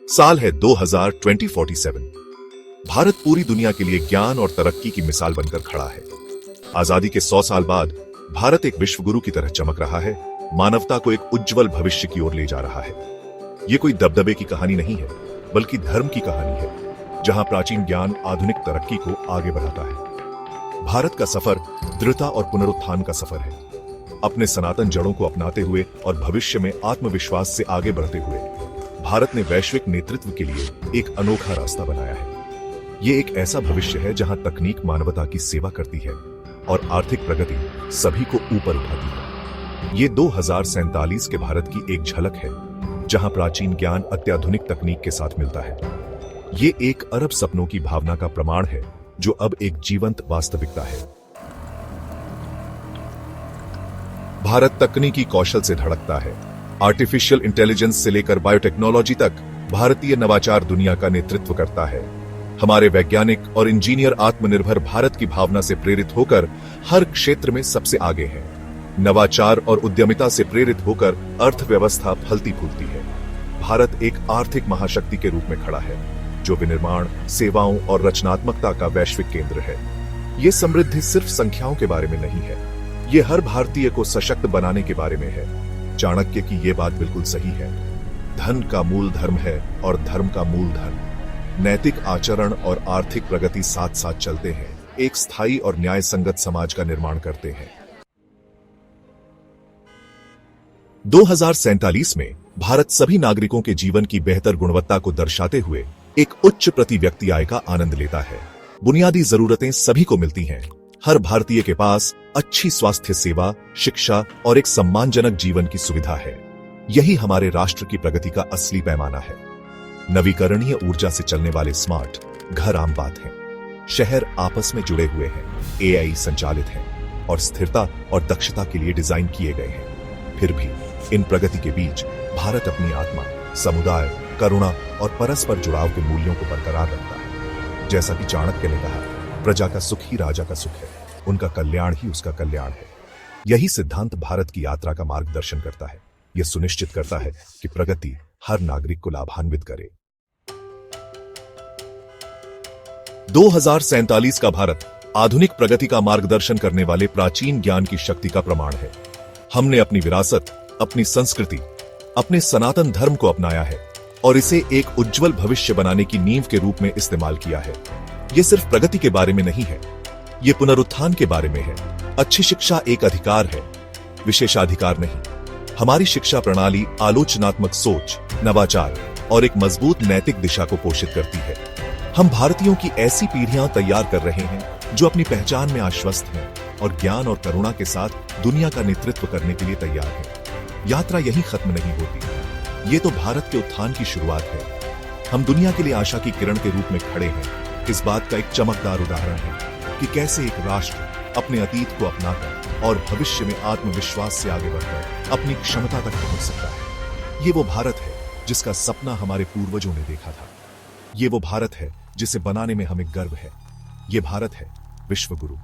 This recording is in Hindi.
साल है 2047। भारत पूरी दुनिया के लिए ज्ञान और तरक्की की मिसाल बनकर खड़ा है। आजादी के 100 साल बाद भारत एक विश्वगुरु की तरह चमक रहा है, मानवता को एक उज्जवल भविष्य की ओर ले जा रहा है। ये कोई दबदबे की कहानी नहीं है, बल्कि धर्म की कहानी है, जहां प्राचीन ज्ञान आधुनिक तरक्की को आगे बढ़ाता है। भारत का सफर दृढ़ता और पुनरुत्थान का सफर है। अपने सनातन जड़ों को अपनाते हुए और भविष्य में आत्मविश्वास से आगे बढ़ते हुए भारत ने वैश्विक नेतृत्व के लिए एक अनोखा रास्ता बनाया है। ये एक ऐसा भविष्य है जहां तकनीक मानवता की सेवा करती है और आर्थिक प्रगति सभी को ऊपर उठाती है। ये 2047 के भारत की एक झलक है, जहां प्राचीन ज्ञान अत्याधुनिक तकनीक के साथ मिलता है। ये एक अरब सपनों की भावना का प्रमाण है, जो अब एक जीवंत वास्तविकता है। भारत तकनीकी कौशल से धड़कता है। आर्टिफिशियल इंटेलिजेंस से लेकर बायोटेक्नोलॉजी तक भारतीय नवाचार दुनिया का नेतृत्व करता है। हमारे वैज्ञानिक और इंजीनियर आत्मनिर्भर भारत की भावना से प्रेरित होकर हर क्षेत्र में सबसे आगे हैं। नवाचार और उद्यमिता से प्रेरित होकर अर्थव्यवस्था फलती फूलती है। भारत एक आर्थिक महाशक्ति के रूप में खड़ा है, जो विनिर्माण, सेवाओं और रचनात्मकता का वैश्विक केंद्र है। ये समृद्धि सिर्फ संख्याओं के बारे में नहीं है, ये हर भारतीय को सशक्त बनाने के बारे में है। चाणक्य की ये बात बिल्कुल सही है। धन का मूल धर्म है और धर्म का मूल धर्म। नैतिक आचरण और आर्थिक प्रगति साथ साथ चलते हैं, एक स्थायी और न्याय संगत समाज का निर्माण करते हैं। 2047 में भारत सभी नागरिकों के जीवन की बेहतर गुणवत्ता को दर्शाते हुए एक उच्च प्रति व्यक्ति आय का आनंद लेता है। बुनियादी जरूरतें सभी को मिलती हैं। हर भारतीय के पास अच्छी स्वास्थ्य सेवा, शिक्षा और एक सम्मानजनक जीवन की सुविधा है। यही हमारे राष्ट्र की प्रगति का असली पैमाना है। नवीकरणीय ऊर्जा से चलने वाले स्मार्ट घर आम बात हैं। शहर आपस में जुड़े हुए हैं, एआई संचालित हैं और स्थिरता और दक्षता के लिए डिजाइन किए गए हैं। फिर भी इन प्रगति के बीच भारत अपनी आत्मा, समुदाय, करुणा और परस्पर जुड़ाव के मूल्यों को बरकरार रखता है। जैसा कि चाणक्य ने कहा, प्रजा का सुख ही राजा का सुख है, उनका कल्याण ही उसका कल्याण है। यही सिद्धांत भारत की यात्रा का मार्गदर्शन करता है। यह सुनिश्चित करता है कि प्रगति हर नागरिक को लाभान्वित करे। 2047 का भारत आधुनिक प्रगति का मार्गदर्शन करने वाले प्राचीन ज्ञान की शक्ति का प्रमाण है। हमने अपनी विरासत, अपनी संस्कृति, अपने सनातन धर्म को अपनाया है और इसे एक उज्जवल भविष्य बनाने की नींव के रूप में इस्तेमाल किया है। यह सिर्फ प्रगति के बारे में नहीं है, ये पुनरुत्थान के बारे में है। अच्छी शिक्षा एक अधिकार है, विशेषाधिकार नहीं। हमारी शिक्षा प्रणाली आलोचनात्मक सोच, नवाचार और एक मजबूत नैतिक दिशा को पोषित करती है। हम भारतीयों की ऐसी पीढ़ियां तैयार कर रहे हैं जो अपनी पहचान में आश्वस्त हैं और ज्ञान और करुणा के साथ दुनिया का नेतृत्व करने के लिए तैयार हैं। यात्रा यहीं खत्म नहीं होती। ये तो भारत के उत्थान की शुरुआत है। हम दुनिया के लिए आशा की किरण के रूप में खड़े हैं। इस बात का एक चमकदार उदाहरण है कि कैसे एक राष्ट्र अपने अतीत को अपनाकर और भविष्य में आत्मविश्वास से आगे बढ़कर अपनी क्षमता तक पहुंच सकता है। ये वो भारत है जिसका सपना हमारे पूर्वजों ने देखा था। ये वो भारत है जिसे बनाने में हमें गर्व है। ये भारत है विश्वगुरु।